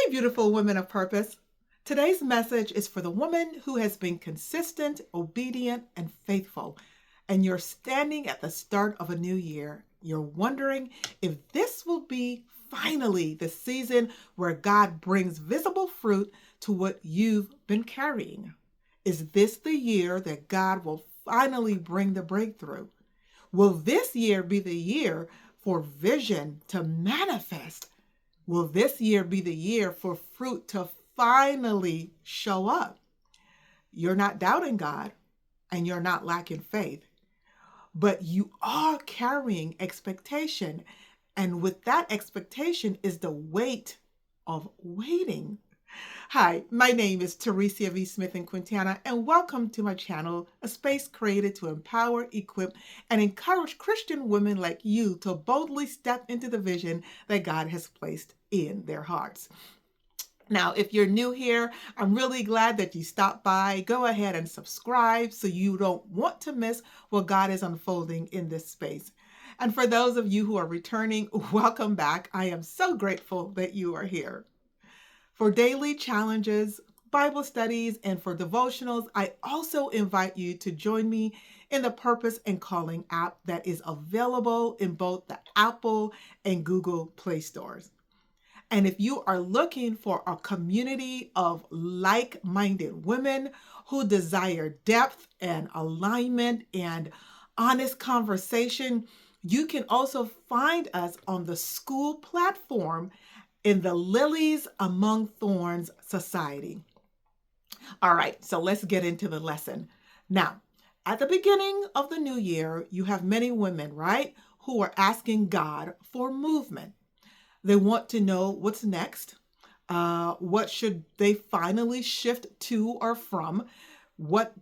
Hey, beautiful women of purpose. Today's message is for the woman who has been consistent, obedient, and faithful. And you're standing at the start of a new year. You're wondering if this will be finally the season where God brings visible fruit to what you've been carrying. Is this the year that God will finally bring the breakthrough? Will this year be the year for vision to manifest? Will this year be the year for fruit to finally show up? You're not doubting God and you're not lacking faith, but you are carrying expectation. And with that expectation is the weight of waiting. Hi, my name is Teresa V. Smithen-Quintana, and welcome to my channel, a space created to empower, equip, and encourage Christian women like you to boldly step into the vision that God has placed in their hearts. Now, if you're new here, I'm really glad that you stopped by. Go ahead and subscribe so you don't want to miss what God is unfolding in this space. And for those of you who are returning, welcome back. I am so grateful that you are here. For daily challenges, Bible studies, and for devotionals, I also invite you to join me in the Purpose and Calling app that is available in both the Apple and Google Play stores. And if you are looking for a community of like-minded women who desire depth and alignment and honest conversation, you can also find us on the school platform in the Lilies Among Thorns Society. All right, so let's get into the lesson. Now, at the beginning of the new year, you have many women, right, who are asking God for movement. They want to know what's next. What should they finally shift to or from? What,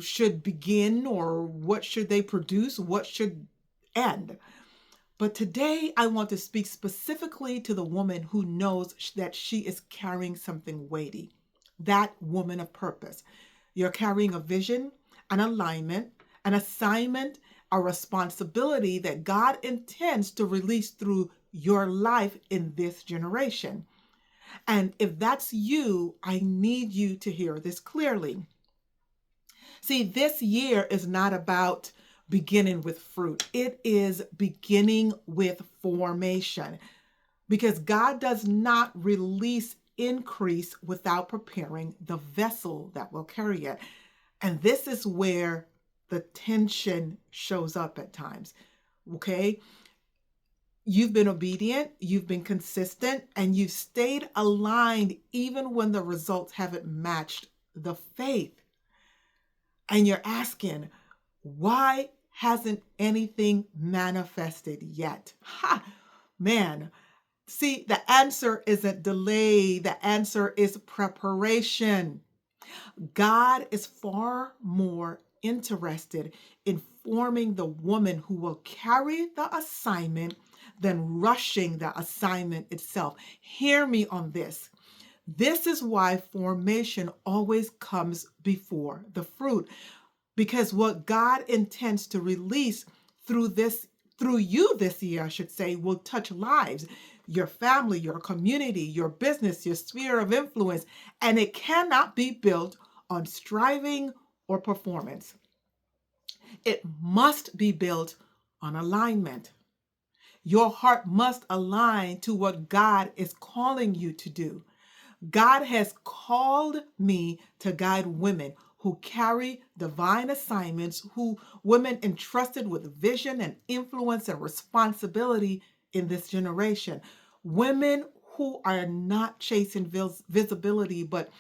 should begin, or what should they produce? What should end? But today I want to speak specifically to the woman who knows that she is carrying something weighty. That woman of purpose. You're carrying a vision, an alignment, an assignment, a responsibility that God intends to release through your life in this generation. And if that's you, I need you to hear this clearly. See, this year is not about beginning with fruit. It is beginning with formation, because God does not release increase without preparing the vessel that will carry it. And this is where the tension shows up at times. Okay? You've been obedient, you've been consistent, and you've stayed aligned even when the results haven't matched the faith. And you're asking, why hasn't anything manifested yet? Ha! Man, see, the answer isn't delay. The answer is preparation. God is far more interested in forming the woman who will carry the assignment than rushing the assignment itself. Hear me on this. This is why formation always comes before the fruit, because what God intends to release through you this year, I should say, will touch lives, your family, your community, your business, your sphere of influence, and it cannot be built on striving or performance. It must be built on alignment. Your heart must align to what God is calling you to do. God has called me to guide women who carry divine assignments, women entrusted with vision and influence and responsibility in this generation. Women who are not chasing visibility, but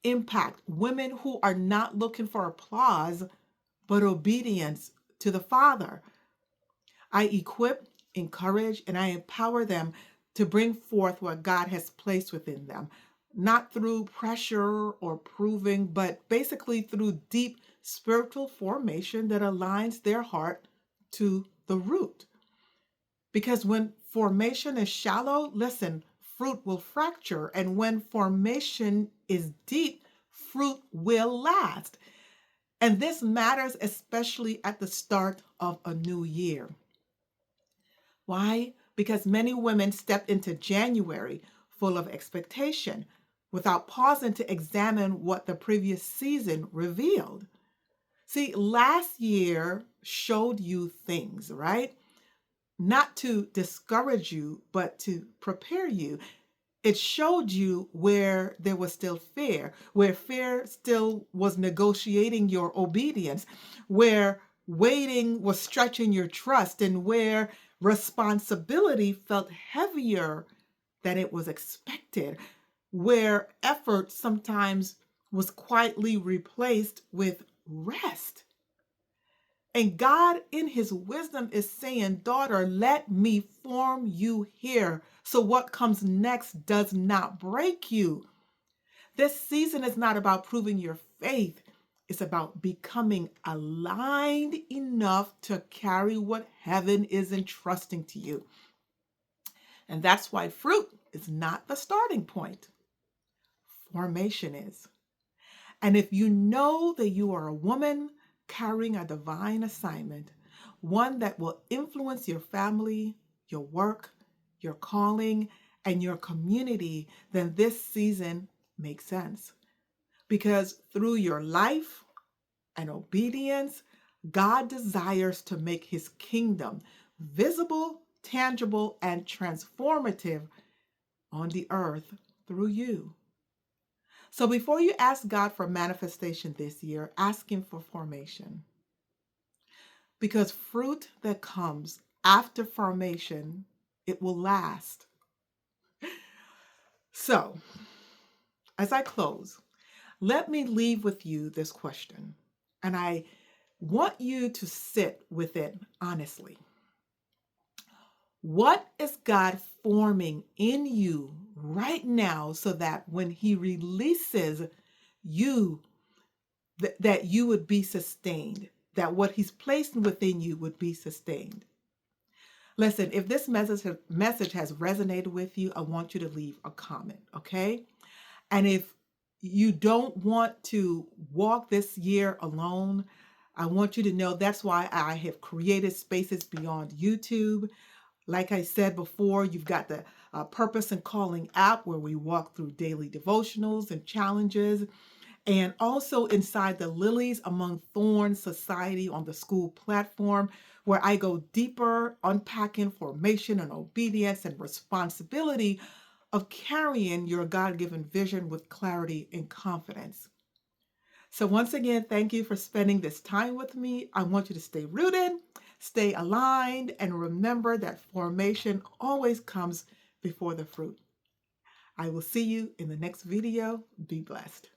impact. Women who are not looking for applause, but obedience to the Father. I equip, encourage, and I empower them to bring forth what God has placed within them, not through pressure or proving, but basically through deep spiritual formation that aligns their heart to the root. Because when formation is shallow, listen, fruit will fracture. And when formation is deep, fruit will last. And this matters especially at the start of a new year. Why? Because many women step into January full of expectation, without pausing to examine what the previous season revealed. See, last year showed you things, right? Not to discourage you, but to prepare you. It showed you where there was still fear, where fear still was negotiating your obedience, where waiting was stretching your trust, and where responsibility felt heavier than it was expected, where effort sometimes was quietly replaced with rest. And God, in his wisdom, is saying, daughter, let me form you here. So what comes next does not break you. This season is not about proving your faith. It's about becoming aligned enough to carry what heaven is entrusting to you. And that's why fruit is not the starting point. Formation is. And if you know that you are a woman carrying a divine assignment, one that will influence your family, your work, your calling, and your community, then this season makes sense. Because through your life and obedience, God desires to make his kingdom visible, tangible, and transformative on the earth through you. So before you ask God for manifestation this year, ask him for formation. Because fruit that comes after formation, it will last. So, as I close, let me leave with you this question. And I want you to sit with it honestly. What is God forming in you right now so that when he releases you, that you would be sustained, that what he's placed within you would be sustained? Listen, if this message has resonated with you, I want you to leave a comment, okay? And if you don't want to walk this year alone, I want you to know that's why I have created Spaces Beyond YouTube. Like I said before, you've got the Purpose and Calling app where we walk through daily devotionals and challenges. And also inside the Lilies Among Thorns Society on the school platform, where I go deeper, unpacking formation and obedience and responsibility of carrying your God-given vision with clarity and confidence. So once again, thank you for spending this time with me. I want you to stay rooted, stay aligned, and remember that formation always comes before the fruit. I will see you in the next video. Be blessed.